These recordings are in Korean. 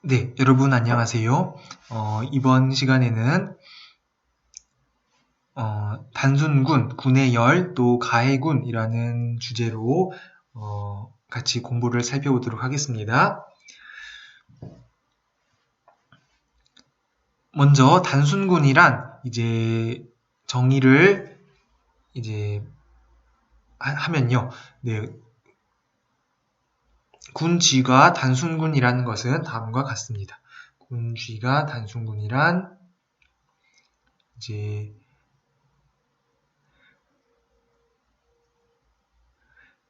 네, 여러분 안녕하세요. 이번 시간에는 단순군, 군의 열, 또 가해군이라는 주제로 같이 공부를 살펴보도록 하겠습니다. 먼저 단순군이란 이제 정의를 이제 하면요. 네, 군쥐가 단순군이라는 것은 다음과 같습니다. 군쥐가 단순군이란 이제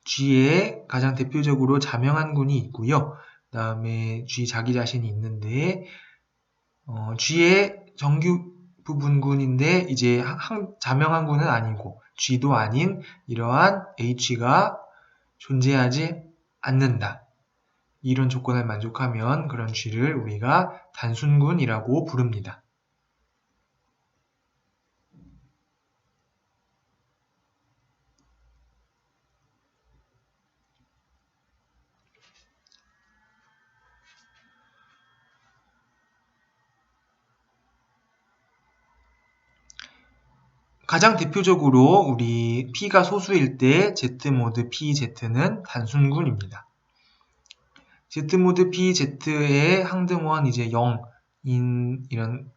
쥐에 가장 대표적으로 자명한 군이 있고요. 그 다음에 쥐 자기 자신이 있는데 쥐의 정규 부분군인데 이제 자명한 군은 아니고 쥐도 아닌 이러한 H가 존재하지 않는다. 이런 조건을 만족하면 그런 쥐를 우리가 단순군이라고 부릅니다. 가장 대표적으로 우리 P가 소수일 때 Z모드 PZ는 단순군입니다. Z모드 PZ의 항등원 이제 0인 이런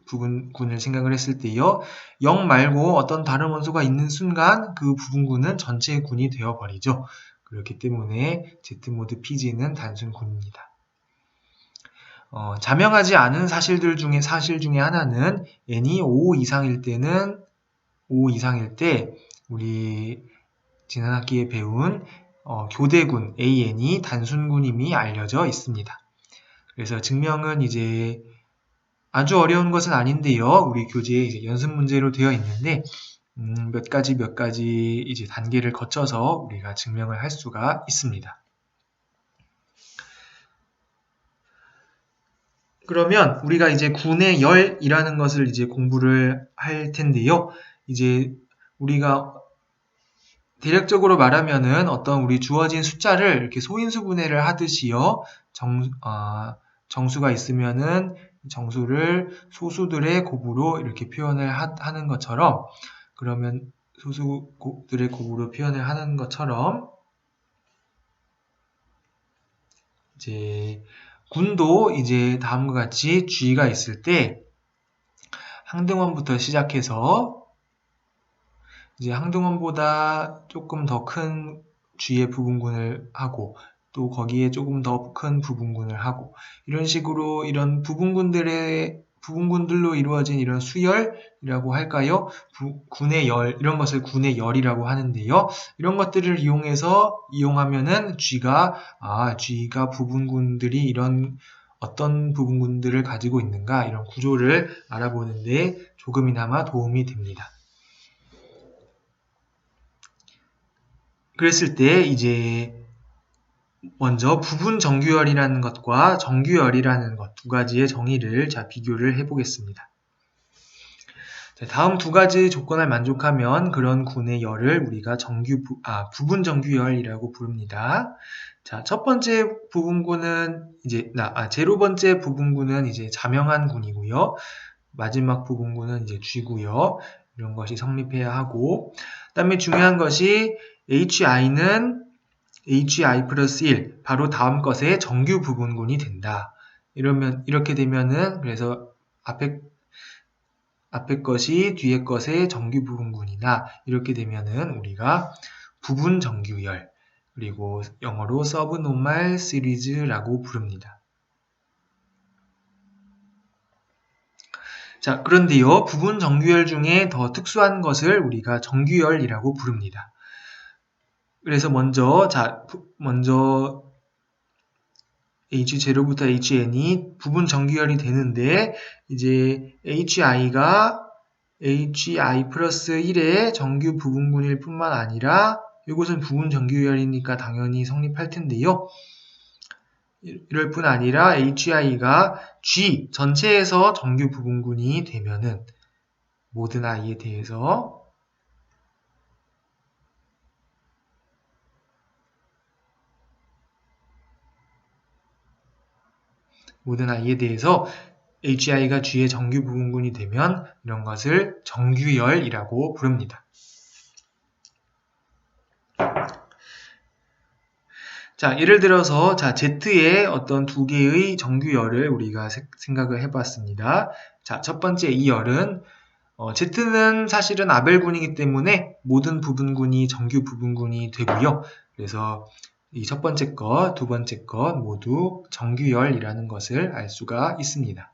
부분군을 생각을 했을 때요. 0 말고 어떤 다른 원소가 있는 순간 그 부분군은 전체 군이 되어버리죠. 그렇기 때문에 Z모드 PG는 단순군입니다. 자명하지 않은 사실 중에 하나는 n이 5 이상일 때 우리 지난 학기에 배운 교대군 AN이 단순군임이 알려져 있습니다. 그래서 증명은 이제 아주 어려운 것은 아닌데요. 우리 교재에 이제 연습 문제로 되어 있는데 몇 가지 이제 단계를 거쳐서 우리가 증명을 할 수가 있습니다. 그러면 우리가 이제 군의 열이라는 것을 이제 공부를 할 텐데요. 이제 우리가 대략적으로 말하면은 어떤 우리 주어진 숫자를 이렇게 소인수 분해를 하듯이요. 정수가 있으면은 정수를 소수들의 곱으로 이렇게 표현을 하는 것처럼 그러면 소수들의 곱으로 표현을 하는 것처럼 이제 군도 이제 다음과 같이 G가 있을 때 항등원부터 시작해서 이제 항등원보다 조금 더 큰 G의 부분군을 하고 또 거기에 조금 더 큰 부분군을 하고 이런 식으로 이런 부분군들로 이루어진 이런 수열이라고 할까요? 군의 열 이런 것을 군의 열이라고 하는데요. 이런 것들을 이용하면은 G가 부분군들이 이런 어떤 부분군들을 가지고 있는가 이런 구조를 알아보는데 조금이나마 도움이 됩니다. 그랬을 때 이제 먼저 부분 정규열이라는 것과 정규열이라는 것 두 가지의 정의를 비교를 해보겠습니다. 다음 두 가지 조건을 만족하면 그런 군의 열을 우리가 부분 정규열이라고 부릅니다. 자, 첫 번째 부분군은 제로 번째 부분군은 이제 자명한 군이고요. 마지막 부분군은 이제 쥐고요. 이런 것이 성립해야 하고, 그다음에 중요한 것이 HI는 HI 플러스 1, 바로 다음 것의 정규 부분군이 된다. 이렇게 되면은, 그래서 앞에 것이 뒤에 것의 정규 부분군이다. 이렇게 되면은 우리가 부분 정규열, 그리고 영어로 subnormal series라고 부릅니다. 자, 그런데요, 부분 정규열 중에 더 특수한 것을 우리가 정규열이라고 부릅니다. 그래서 먼저 H0부터 HN이 부분 정규열이 되는데, 이제 HI가 HI 플러스 1의 정규 부분군일 뿐만 아니라, 이것은 부분 정규열이니까 당연히 성립할 텐데요. 이럴 뿐 아니라 HI가 G 전체에서 정규 부분군이 되면은 모든 I에 대해서 모든 i에 대해서 hi가 g의 정규 부분군이 되면 이런 것을 정규열이라고 부릅니다. 자, 예를 들어서 자, Z의 어떤 두 개의 정규열을 우리가 생각을 해봤습니다. 자, 첫 번째 이 열은 Z는 사실은 아벨군이기 때문에 모든 부분군이 정규 부분군이 되고요. 그래서 이 첫 번째 것, 두 번째 것 모두 정규열이라는 것을 알 수가 있습니다.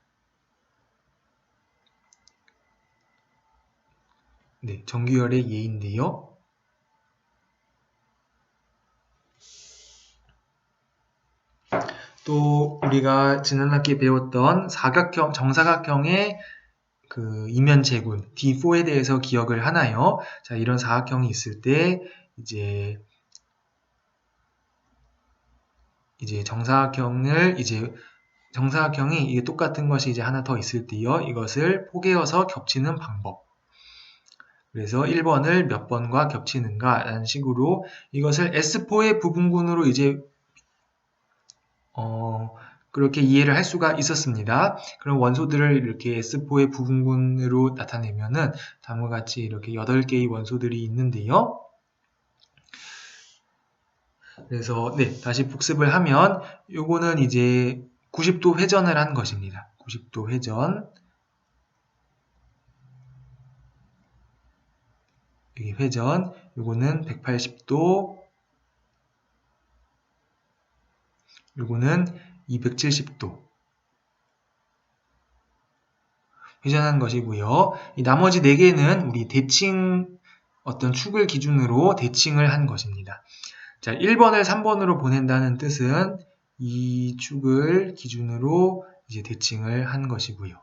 네, 정규열의 예인데요. 또 우리가 지난 학기에 배웠던 사각형, 정사각형의 그 이면체군 D4에 대해서 기억을 하나요? 자, 이런 사각형이 있을 때 이제 정사각형이 이게 똑같은 것이 이제 하나 더 있을 때요. 이것을 포개어서 겹치는 방법. 그래서 1번을 몇 번과 겹치는가 라는 식으로 이것을 S4의 부분군으로 이제 그렇게 이해를 할 수가 있었습니다. 그럼 원소들을 이렇게 S4의 부분군으로 나타내면은 다음과 같이 이렇게 8개의 원소들이 있는데요. 그래서 네, 다시 복습을 하면 요거는 이제 90도 회전을 한 것입니다. 90도 회전. 여기 회전. 요거는 180도. 요거는 270도. 회전한 것이고요. 이 나머지 4개는 우리 대칭 어떤 축을 기준으로 대칭을 한 것입니다. 자, 1번을 3번으로 보낸다는 뜻은 이 축을 기준으로 이제 대칭을 한 것이고요.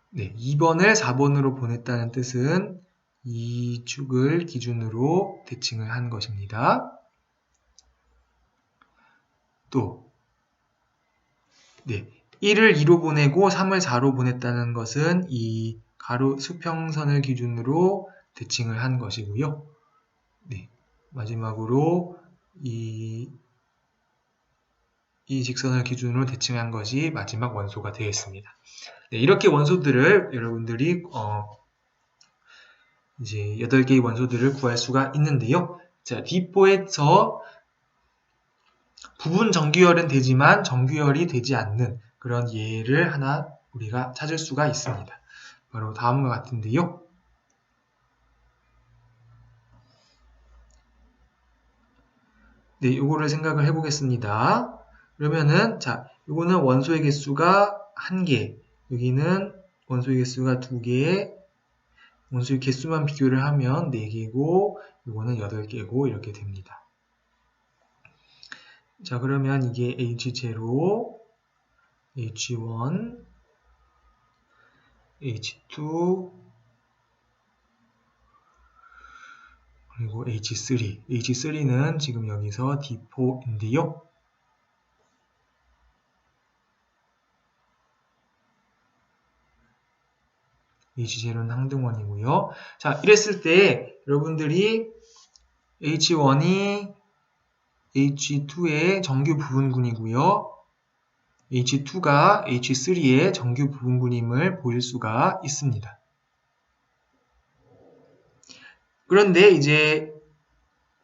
네, 2번을 4번으로 보냈다는 뜻은 이 축을 기준으로 대칭을 한 것입니다. 또 네, 1을 2로 보내고 3을 4로 보냈다는 것은 이 가로 수평선을 기준으로 대칭을 한 것이고요. 네, 마지막으로 이 직선을 기준으로 대칭한 것이 마지막 원소가 되겠습니다. 네, 이렇게 원소들을 여러분들이 이제 8개의 원소들을 구할 수가 있는데요. 자, D4에서 부분 정규열은 되지만 정규열이 되지 않는 그런 예를 하나 우리가 찾을 수가 있습니다. 바로 다음과 같은데요. 네, 요거를 생각을 해보겠습니다. 그러면은 자, 요거는 원소의 개수가 1개, 여기는 원소의 개수가 2개, 원소의 개수만 비교를 하면 4개고 요거는 8개고 이렇게 됩니다. 자, 그러면 이게 H0, H1, H2, 그리고 H3. H3는 지금 여기서 D4인데요. H0는 항등원이고요. 자, 이랬을 때 여러분들이 H1이 H2의 정규 부분군이고요. H2가 H3의 정규 부분군임을 보일 수가 있습니다. 그런데 이제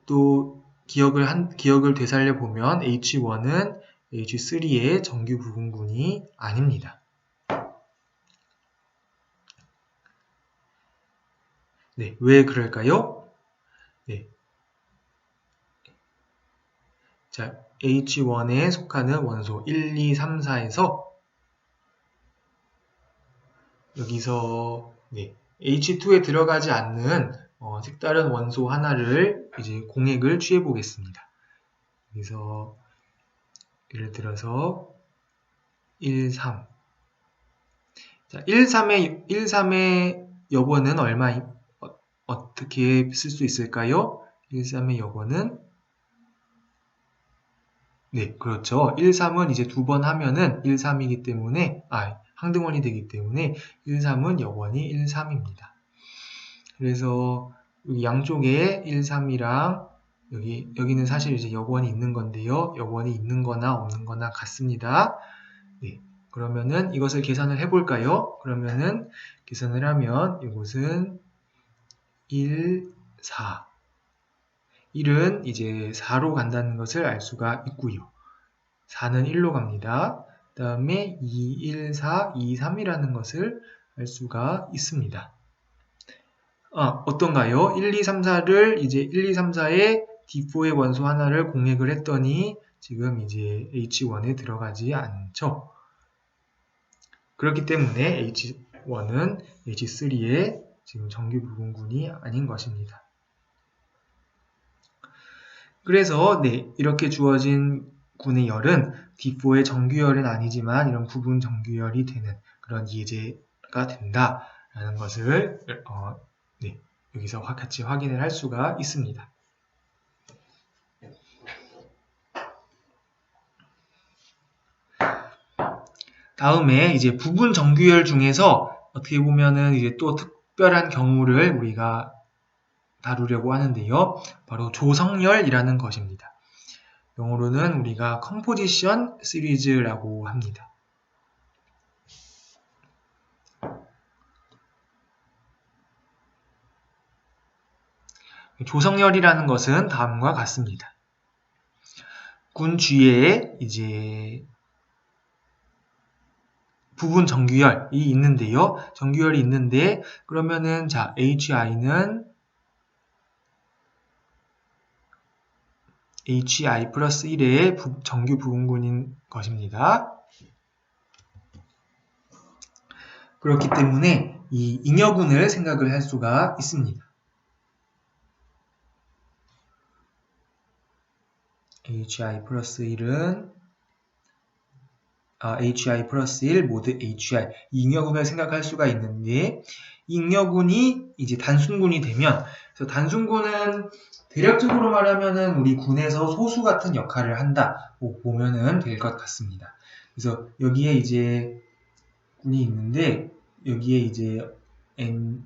또 기억을 되살려 보면 H1은 H3의 정규 부분군이 아닙니다. 네, 왜 그럴까요? 네. 자, H1에 속하는 원소 1, 2, 3, 4에서 여기서 네, H2에 들어가지 않는 색다른 원소 하나를 이제 공액을 취해 보겠습니다. 여기서 예를 들어서 1, 3. 자, 1, 3의 여번은 어떻게 쓸 수 있을까요? 1, 3의 여번은 네, 그렇죠. 1, 3은 이제 2번 하면은 1, 3이기 때문에 항등원이 되기 때문에 1, 3은 여번이 1, 3입니다. 그래서 여기 양쪽에 1, 3이랑 여기는 사실 이제 여권이 있는 건데요. 여권이 있는 거나 없는 거나 같습니다. 네. 그러면은 이것을 계산을 해볼까요? 그러면은 계산을 하면 이곳은 1, 4. 1은 이제 4로 간다는 것을 알 수가 있고요. 4는 1로 갑니다. 그 다음에 2, 1, 4, 2, 3이라는 것을 알 수가 있습니다. 어떤가요? 1, 2, 3, 4를 이제 1, 2, 3, 4에 D4의 원소 하나를 공획을 했더니 지금 이제 H1에 들어가지 않죠. 그렇기 때문에 H1은 H3의 지금 정규 부분군이 아닌 것입니다. 그래서 이렇게 주어진 군의 열은 D4의 정규열은 아니지만 이런 부분 정규열이 되는 그런 예제가 된다라는 것을 여기서 같이 확인을 할 수가 있습니다. 다음에 이제 부분 정규열 중에서 어떻게 보면은 이제 또 특별한 경우를 우리가 다루려고 하는데요. 바로 조성열이라는 것입니다. 영어로는 우리가 컴포지션 시리즈라고 합니다. 조성열이라는 것은 다음과 같습니다. 군 G에 이제 부분 정규열이 있는데요. 정규열이 있는데 그러면은 자 HI는 HI 플러스 1의 정규 부분군인 것입니다. 그렇기 때문에 이 잉여군을 생각을 할 수가 있습니다. HI 플러스 1은 HI 플러스 1 모드 HI 이 잉여군을 생각할 수가 있는데 이 잉여군이 이제 단순군이 되면 그래서 단순군은 대략적으로 말하면은 우리 군에서 소수 같은 역할을 한다고 보면은 될 것 같습니다. 그래서 여기에 이제 군이 있는데 여기에 이제 N이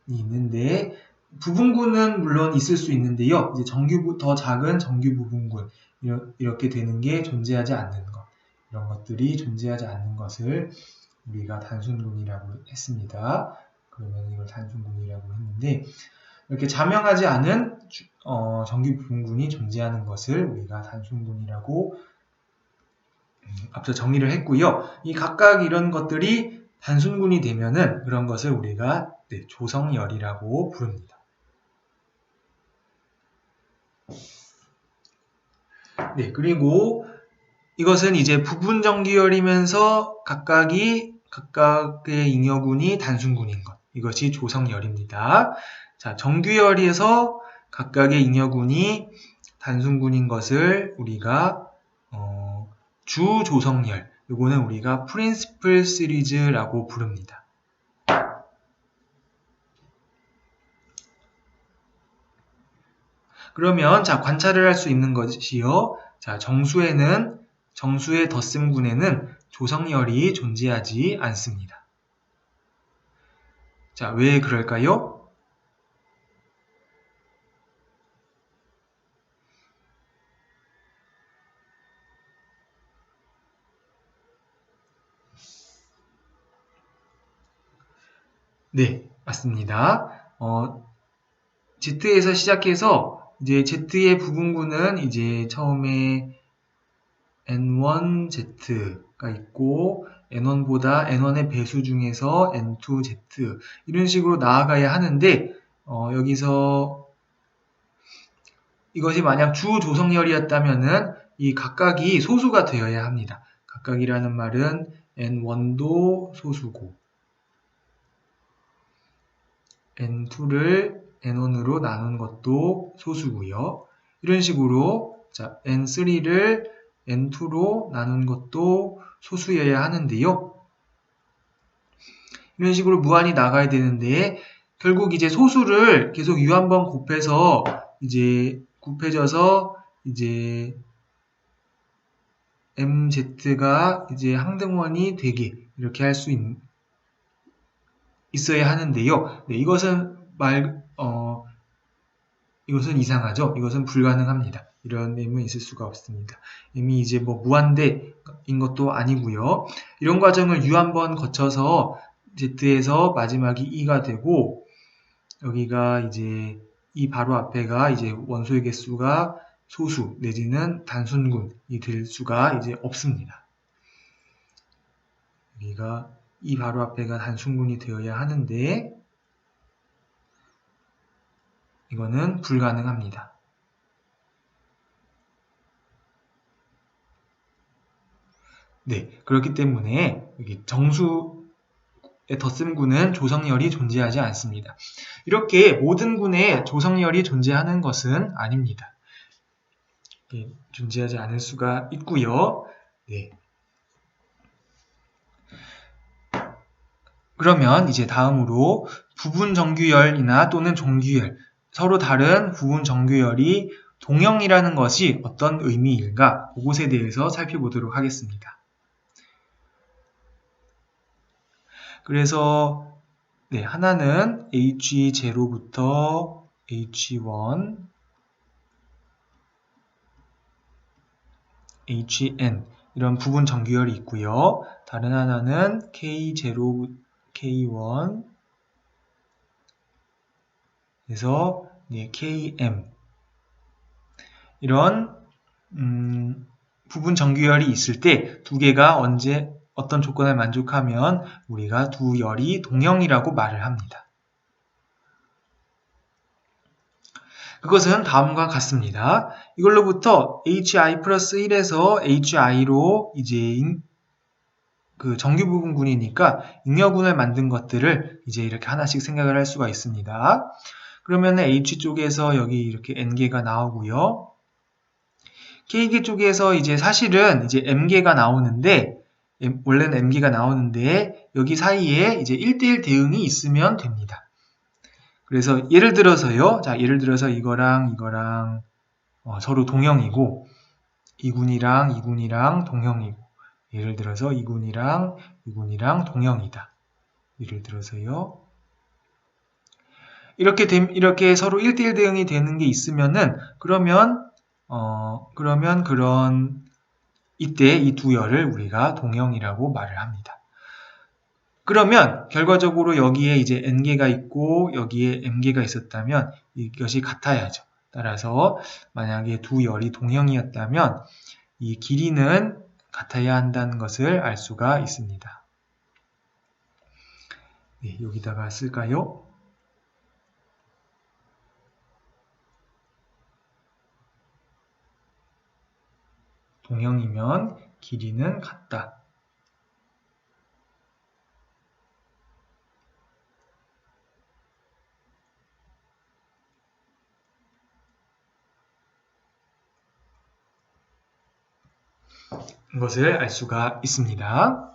있는데 부분군은 물론 있을 수 있는데요. 이제 더 작은 정규 부분군 이렇게 되는 게 존재하지 않는 것 이런 것들이 존재하지 않는 것을 우리가 단순군이라고 했습니다. 그러면 이걸 단순군이라고 했는데 이렇게 자명하지 않은 정규 부분군이 존재하는 것을 우리가 단순군이라고 앞서 정의를 했고요. 이 각각 이런 것들이 단순군이 되면은 그런 것을 우리가 조성열이라고 부릅니다. 그리고 이것은 이제 부분 정규열이면서 각각의 잉여군이 단순군인 것. 이것이 조성열입니다. 자, 정규열에서 각각의 잉여군이 단순군인 것을 우리가 주조성열, 이거는 우리가 프린시플 시리즈라고 부릅니다. 그러면 자 관찰을 할 수 있는 것이요. 자 정수의 덧셈군에는 조성열이 존재하지 않습니다. 자, 왜 그럴까요? 네, 맞습니다. Z에서 시작해서 이제 Z의 부분군은 이제 처음에 N1Z가 있고 N1의 배수 중에서 N2Z 이런 식으로 나아가야 하는데 여기서 이것이 만약 주 조성열이었다면은 이 각각이 소수가 되어야 합니다. 각각이라는 말은 N1도 소수고 N2를 N1으로 나눈 것도 소수고요. 이런 식으로 자 N3를 N2로 나눈 것도 소수여야 하는데요. 이런 식으로 무한히 나가야 되는데 결국 이제 소수를 계속 유한번 곱해서 이제 곱해져서 이제 MZ가 이제 항등원이 되게 이렇게 할 수 있어야 하는데요. 이것은 이것은 이상하죠? 이것은 불가능합니다. 이런 M은 있을 수가 없습니다. M이 이제 뭐 무한대인 것도 아니고요. 이런 과정을 U 한번 거쳐서 Z에서 마지막이 E가 되고 여기가 이제 이 바로 앞에가 이제 원소의 개수가 소수 내지는 단순군이 될 수가 이제 없습니다. 여기가 이 바로 앞에가 단순군이 되어야 하는데 이거는 불가능합니다. 네, 그렇기 때문에 여기 정수의 덧셈군은 조성열이 존재하지 않습니다. 이렇게 모든 군에 조성열이 존재하는 것은 아닙니다. 존재하지 않을 수가 있고요. 네. 그러면 이제 다음으로 부분 정규열이나 또는 종규열, 서로 다른 부분 정규열이 동형이라는 것이 어떤 의미일까? 그것에 대해서 살펴보도록 하겠습니다. 그래서 네, 하나는 H0부터 H1, HN 이런 부분 정규열이 있고요. 다른 하나는 K0, K1 그래서 네, KM 이런 부분 정규열이 있을 때 두 개가 언제 어떤 조건을 만족하면 우리가 두 열이 동형이라고 말을 합니다. 그것은 다음과 같습니다. 이걸로부터 HI 플러스 1에서 HI로 이제 그 정규 부분군이니까 잉여군을 만든 것들을 이제 이렇게 하나씩 생각을 할 수가 있습니다. 그러면 H 쪽에서 여기 이렇게 N개가 나오고요. K개 쪽에서 이제 사실은 이제 M개가 나오는데 원래는 M개가 나오는데 여기 사이에 이제 1대1 대응이 있으면 됩니다. 그래서 예를 들어서요. 자, 예를 들어서 이거랑 서로 동형이고 이군이랑 동형이고 예를 들어서 이군이랑 동형이다. 예를 들어서요. 이렇게 서로 1대1 대응이 되는 게 있으면은 그러면 이때 이 두 열을 우리가 동형이라고 말을 합니다. 그러면 결과적으로 여기에 이제 N개가 있고 여기에 M개가 있었다면 이것이 같아야죠. 따라서 만약에 두 열이 동형이었다면 이 길이는 같아야 한다는 것을 알 수가 있습니다. 네, 여기다가 쓸까요? 동형이면 길이는 같다. 것을 알 수가 있습니다.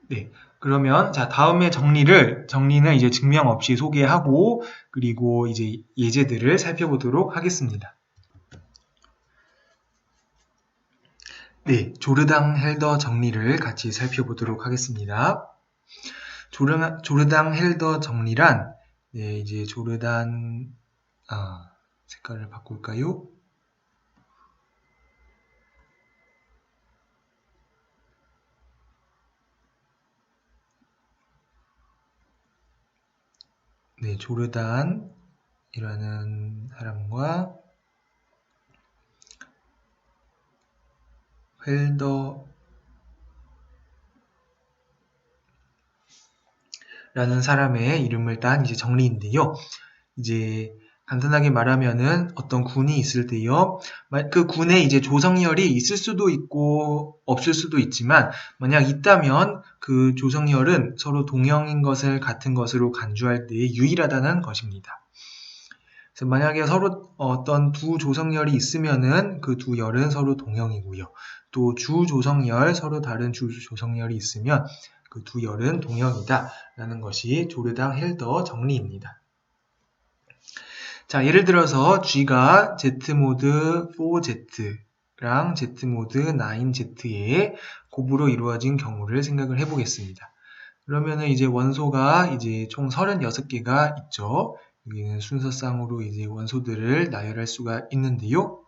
네, 그러면 자 다음에 정리는 이제 증명 없이 소개하고 그리고 이제 예제들을 살펴보도록 하겠습니다. 네, 조르당 헬더 정리를 같이 살펴보도록 하겠습니다. 조르당 헬더 정리란 네, 이제 조르단 색깔을 바꿀까요? 네, 조르단이라는 사람과 헬더라는 사람의 이름을 딴 이제 정리인데요. 이제 간단하게 말하면은 어떤 군이 있을 때요. 그 군에 이제 조성열이 있을 수도 있고 없을 수도 있지만 만약 있다면 그 조성열은 서로 동형인 것을 같은 것으로 간주할 때 유일하다는 것입니다. 그래서 만약에 서로 어떤 두 조성열이 있으면은 그 두 열은 서로 동형이고요. 또 주 조성열, 서로 다른 주 조성열이 있으면 그 두 열은 동형이다 라는 것이 조르당 헬더 정리입니다. 자, 예를 들어서 G가 Z모드 4Z랑 Z모드 9Z의 곱으로 이루어진 경우를 생각을 해보겠습니다. 그러면은 이제 원소가 이제 총 36개가 있죠. 여기는 순서상으로 이제 원소들을 나열할 수가 있는데요.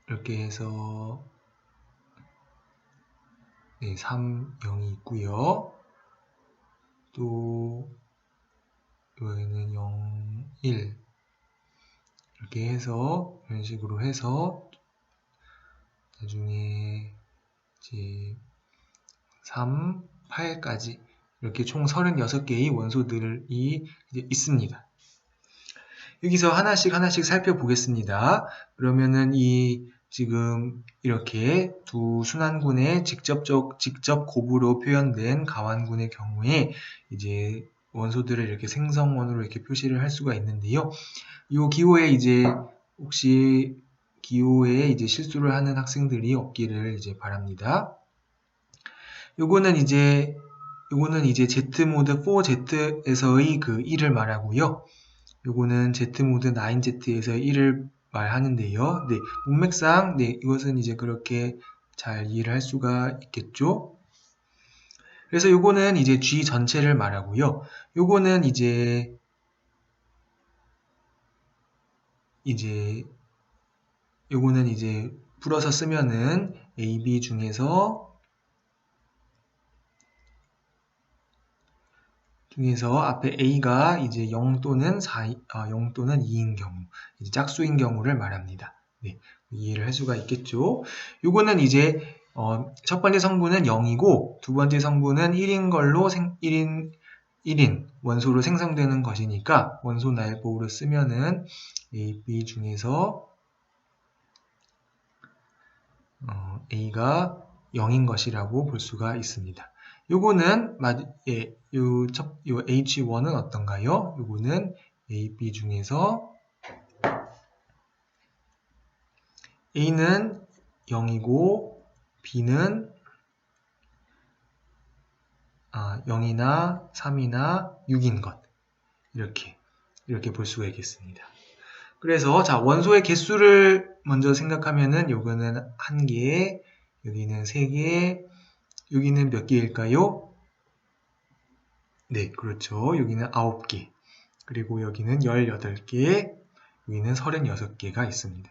이렇게 해서 3, 0이 있고요. 또 여기는 0, 1 이렇게 해서 이런 식으로 해서 나중에 이제 3, 8까지 이렇게 총 36개의 원소들이 이제 있습니다. 여기서 하나씩 살펴보겠습니다. 그러면은 지금 이렇게 두 순환군의 직접 곱으로 표현된 가환군의 경우에 이제 원소들을 이렇게 생성원으로 이렇게 표시를 할 수가 있는데요. 이 기호에 이제 혹시 기호에 이제 실수를 하는 학생들이 없기를 이제 바랍니다. 요거는 이제 Z 모드 4Z에서의 그 1을 말하고요. 요거는 Z 모드 9Z에서의 1을 말하는데요. 네, 문맥상 이것은 이제 그렇게 잘 이해를 할 수가 있겠죠. 그래서 요거는 이제 G 전체를 말하고요. 요거는 이제 요거는 이제 풀어서 쓰면은 A, B 중에서 앞에 A가 이제 0 또는 0 또는 2인 경우, 이제 짝수인 경우를 말합니다. 네, 이해를 할 수가 있겠죠. 요거는 이제 첫 번째 성분은 0이고 두 번째 성분은 1인 걸로 1인 원소로 생성되는 것이니까 원소 나열법으로 쓰면은 A, B 중에서 A가 0인 것이라고 볼 수가 있습니다. 요거는 요 H1은 어떤가요? 요거는 A, B 중에서 A는 0이고 B는 0이나 3이나 6인 것. 이렇게 볼 수가 있겠습니다. 그래서 자, 원소의 개수를 먼저 생각하면은 요거는 1개, 여기는 3개, 여기는 몇 개일까요? 네, 그렇죠. 여기는 9개. 그리고 여기는 18개, 여기는 36개가 있습니다.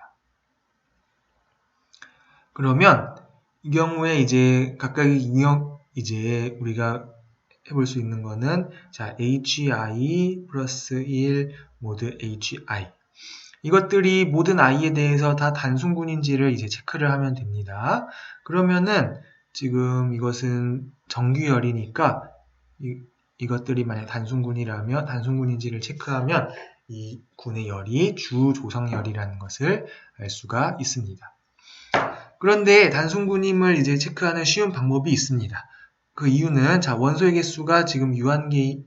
그러면 이 경우에 이제 각각의 유형 이제 우리가 해볼 수 있는 거는 자, HI 플러스 1 모드 HI 이것들이 모든 i에 대해서 다 단순군인지를 이제 체크를 하면 됩니다. 그러면은 지금 이것은 정규열이니까 이것들이 만약 단순군인지를 체크하면 이 군의 열이 주조성열이라는 것을 알 수가 있습니다. 그런데 단순군임을 이제 체크하는 쉬운 방법이 있습니다. 그 이유는 자, 원소의 개수가 지금 유한계이고요.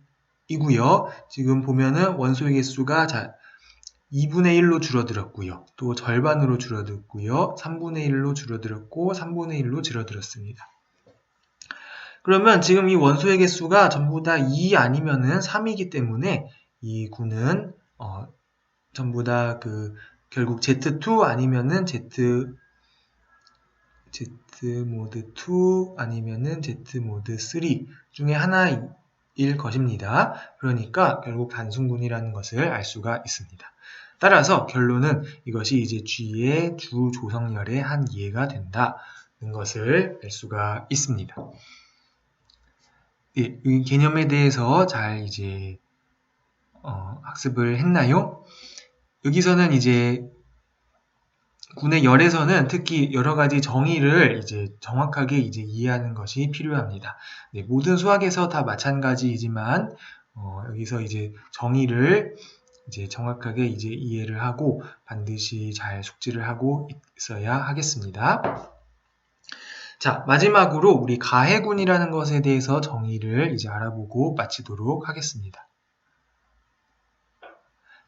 지금 보면은 원소의 개수가 자, 2분의 1로 줄어들었고요. 또 절반으로 줄어들었고요. 3분의 1로 줄어들었고 3분의 1로 줄어들었습니다. 그러면 지금 이 원소의 개수가 전부 다 2 아니면은 3이기 때문에 이 구는 전부 다 결국 Z2 아니면은 Z 모드 2 아니면은 Z 모드 3 중에 하나일 것입니다. 그러니까 결국 단순군이라는 것을 알 수가 있습니다. 따라서 결론은 이것이 이제 G의 주 조성열의 한 예가 된다는 것을 알 수가 있습니다. 예, 이 개념에 대해서 잘 이제 학습을 했나요? 여기서는 이제 군의 열에서는 특히 여러 가지 정의를 이제 정확하게 이제 이해하는 것이 필요합니다. 네, 모든 수학에서 다 마찬가지이지만 여기서 이제 정의를 이제 정확하게 이제 이해를 하고 반드시 잘 숙지를 하고 있어야 하겠습니다. 자, 마지막으로 우리 가해군이라는 것에 대해서 정의를 이제 알아보고 마치도록 하겠습니다.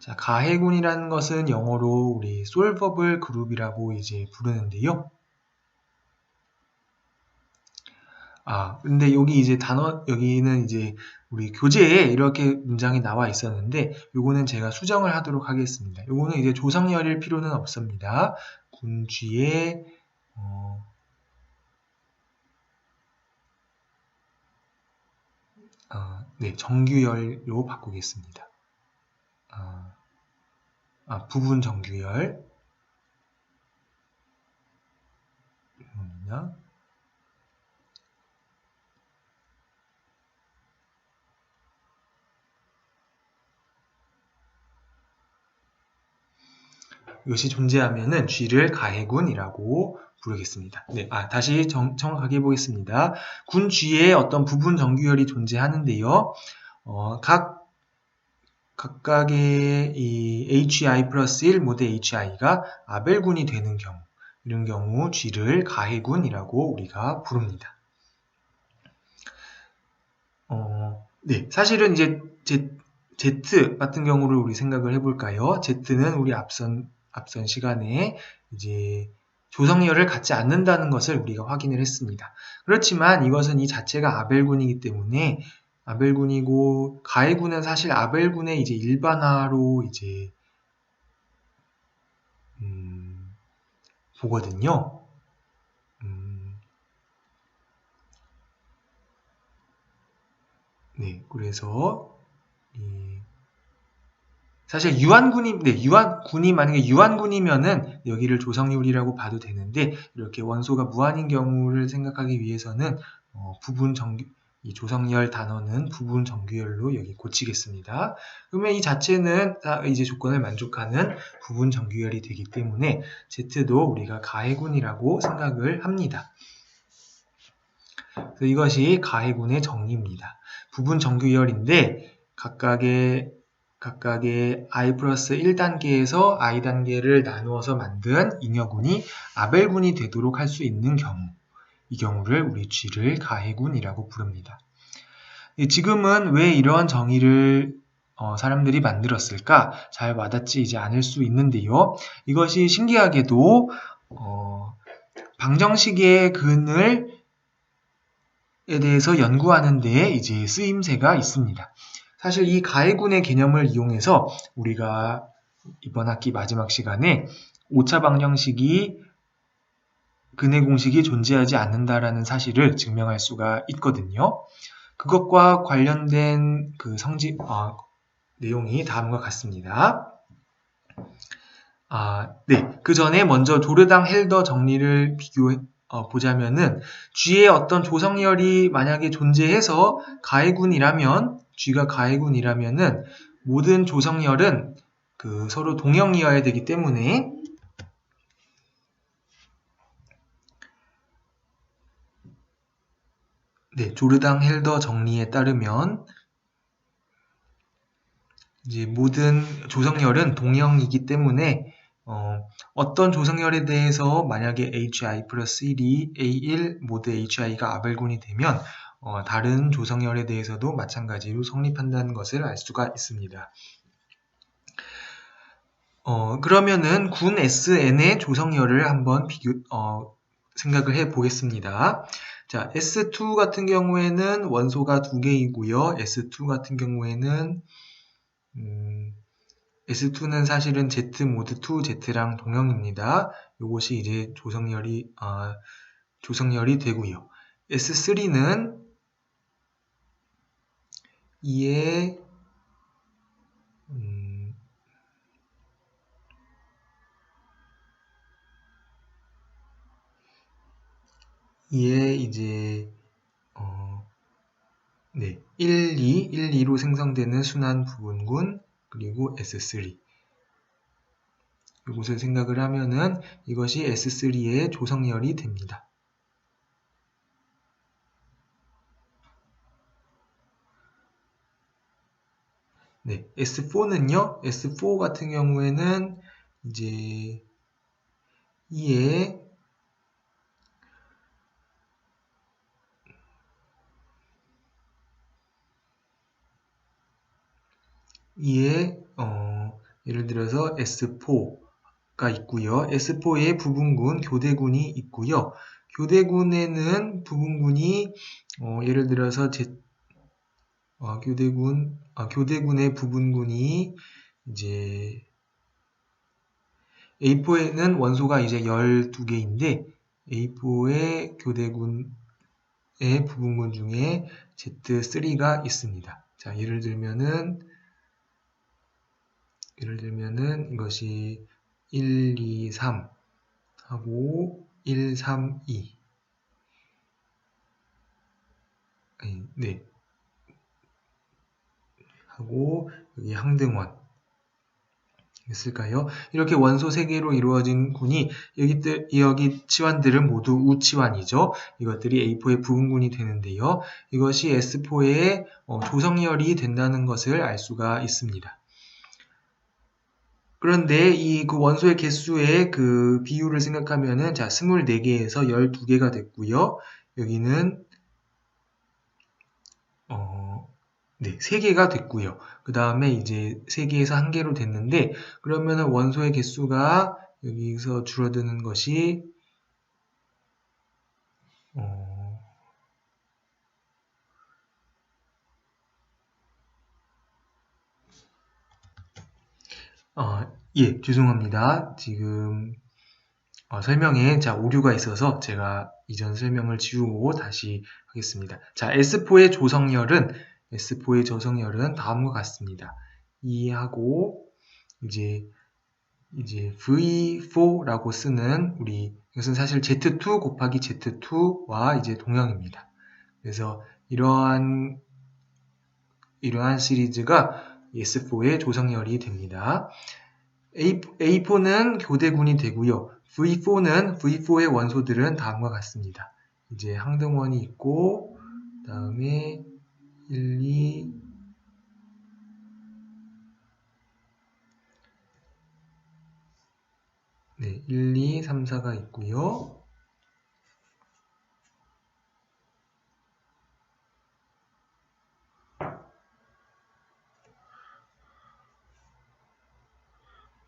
자, 가해군이라는 것은 영어로 우리 솔버블 그룹이라고 이제 부르는데요. 근데 여기 이제 여기는 이제 우리 교재에 이렇게 문장이 나와 있었는데, 요거는 제가 수정을 하도록 하겠습니다. 요거는 이제 조성열일 필요는 없습니다. 군쥐의, 네, 정규열로 바꾸겠습니다. 부분 정규열. 이것이 존재하면은 G를 가해군이라고 부르겠습니다. 네, 다시 정확하게 해보겠습니다. 군 G에 어떤 부분 정규열이 존재하는데요. 각각의 이 HI 플러스 1 모드 HI가 아벨군이 되는 경우, 이런 경우 G를 가해군이라고 우리가 부릅니다. 네, 사실은 이제 Z 같은 경우를 우리 생각을 해볼까요? Z는 우리 앞선 시간에 이제 조성열을 갖지 않는다는 것을 우리가 확인을 했습니다. 그렇지만 이것은 이 자체가 아벨군이기 때문에 아벨군이고, 가해군은 사실 아벨군의 이제 일반화로 이제 보거든요. 네, 그래서 사실 유한군이 만약에 유한군이면은 여기를 조성률이라고 봐도 되는데, 이렇게 원소가 무한인 경우를 생각하기 위해서는 이 조성열 단어는 부분 정규열로 여기 고치겠습니다. 그러면 이 자체는 이제 조건을 만족하는 부분 정규열이 되기 때문에 Z도 우리가 가해군이라고 생각을 합니다. 그래서 이것이 가해군의 정의입니다. 부분 정규열인데 각각의 I 플러스 1단계에서 I단계를 나누어서 만든 잉여군이 아벨군이 되도록 할 수 있는 경우, 이 경우를 우리 G를 가해군이라고 부릅니다. 지금은 왜 이러한 정의를 사람들이 만들었을까? 잘 와닿지 않을 수 있는데요. 이것이 신기하게도 방정식의 근을 에 대해서 연구하는 데 이제 쓰임새가 있습니다. 사실 이 가해군의 개념을 이용해서 우리가 이번 학기 마지막 시간에 5차 방정식이 근의 공식이 존재하지 않는다라는 사실을 증명할 수가 있거든요. 그것과 관련된 그 내용이 다음과 같습니다. 네. 그 전에 먼저 조르당 헬더 정리를 보자면은 G의 어떤 조성열이 만약에 존재해서 G가 가해군이라면은 모든 조성열은 서로 동형이어야 되기 때문에 네, 조르당 헬더 정리에 따르면 이제 모든 조성열은 동형이기 때문에 어떤 조성열에 대해서 만약에 HI 플러스 1이 A1 모드 HI가 아벨군이 되면 다른 조성열에 대해서도 마찬가지로 성립한다는 것을 알 수가 있습니다. 그러면은 군 SN의 조성열을 한번 생각을 해 보겠습니다. 자, S2 같은 경우에는 원소가 2개이고요. S2 같은 경우에는 S2는 사실은 Z 모드 2 Z랑 동형입니다. 이것이 이제 조성열이 되고요. S3는 2의 이제 1, 2로 생성되는 순환 부분군, 그리고 S3. 이것을 생각을 하면은 이것이 S3의 조성열이 됩니다. 네, S4는요, S4 같은 경우에는 이제 2의 예를 들어서 S4가 있고요. S4의 부분군, 교대군이 있고요. 교대군에는 부분군이 예를 들어서 교대군의 부분군이 이제 A4에는 원소가 이제 12개인데 A4의 교대군의 부분군 중에 Z3가 있습니다. 자, 예를 들면은 이것이 1, 2, 3 하고 1, 3, 2 네 하고 여기 항등원 있을까요? 이렇게 원소 3개로 이루어진 군이 여기 치환들은 모두 우치환이죠. 이것들이 A4의 부분군이 되는데요. 이것이 S4의 조성열이 된다는 것을 알 수가 있습니다. 그런데 그 원소의 개수의 그 비율을 생각하면은 자, 24개에서 12개가 됐고요. 여기는 3개가 됐고요. 그 다음에 이제 3개에서 1개로 됐는데, 그러면은 원소의 개수가 여기서 줄어드는 것이, 예, 죄송합니다. 지금, 설명에, 자, 오류가 있어서 제가 이전 설명을 지우고 다시 하겠습니다. 자, S4의 조성열은 다음과 같습니다. 2하고, 이제 V4라고 쓰는 이것은 사실 Z2 곱하기 Z2와 이제 동형입니다. 그래서 이러한 시리즈가 S4의 조성열이 됩니다. A4는 교대군이 되고요. V4의 원소들은 다음과 같습니다. 이제 항등원이 있고, 다음에 1, 2, 네, 1, 2, 3, 4가 있고요.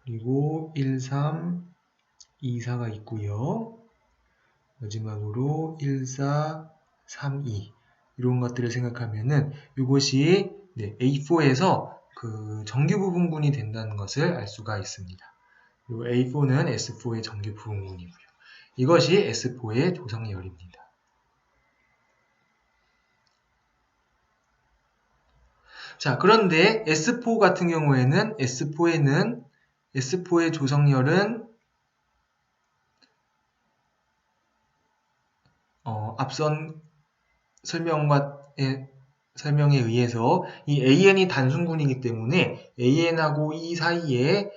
그리고 1, 3, 2, 4가 있고요. 마지막으로 1, 4, 3, 2 이런 것들을 생각하면은 이것이 A4에서 그 정규 부분군이 된다는 것을 알 수가 있습니다. 그리고 A4는 S4의 정규 부분군이고요. 이것이 S4의 조성열입니다. 자, 그런데 S4 같은 경우에는 S4의 조성열은 앞선 설명에 의해서 이 AN이 단순군이기 때문에 AN하고 E 사이에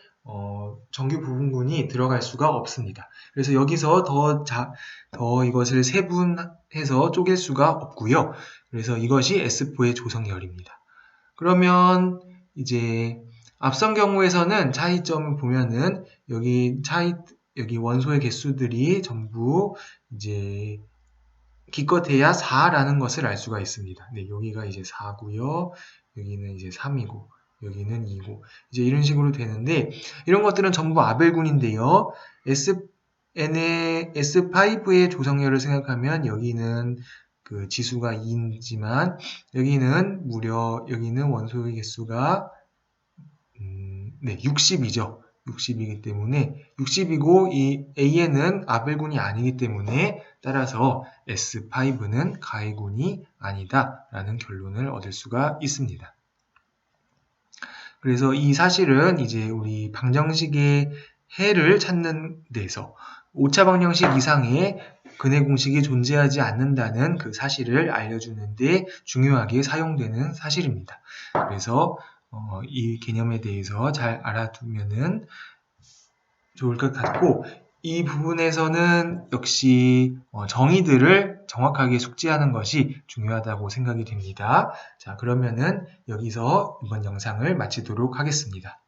정규 부분군이 들어갈 수가 없습니다. 그래서 여기서 더 이것을 세분해서 쪼갤 수가 없고요. 그래서 이것이 S4의 조성열입니다. 그러면 이제 앞선 경우에서는 차이점을 보면은 여기 원소의 개수들이 전부 이제 기껏해야 4라는 것을 알 수가 있습니다. 네, 여기가 이제 4고요. 여기는 이제 3이고, 여기는 2고, 이제 이런 식으로 되는데, 이런 것들은 전부 아벨군인데요. S5의 조성열을 생각하면 여기는 그 지수가 2이지만, 여기는 원소의 개수가 60이죠. 60이기 때문에 60이고 이 AN은 아벨군이 아니기 때문에 따라서 S5는 가해군이 아니다 라는 결론을 얻을 수가 있습니다. 그래서 이 사실은 이제 우리 방정식의 해를 찾는 데서 오차 방정식 이상의 근해 공식이 존재하지 않는다는 그 사실을 알려주는데 중요하게 사용되는 사실입니다. 그래서 이 개념에 대해서 잘 알아두면은 좋을 것 같고, 이 부분에서는 역시 정의들을 정확하게 숙지하는 것이 중요하다고 생각이 됩니다. 자, 그러면은 여기서 이번 영상을 마치도록 하겠습니다.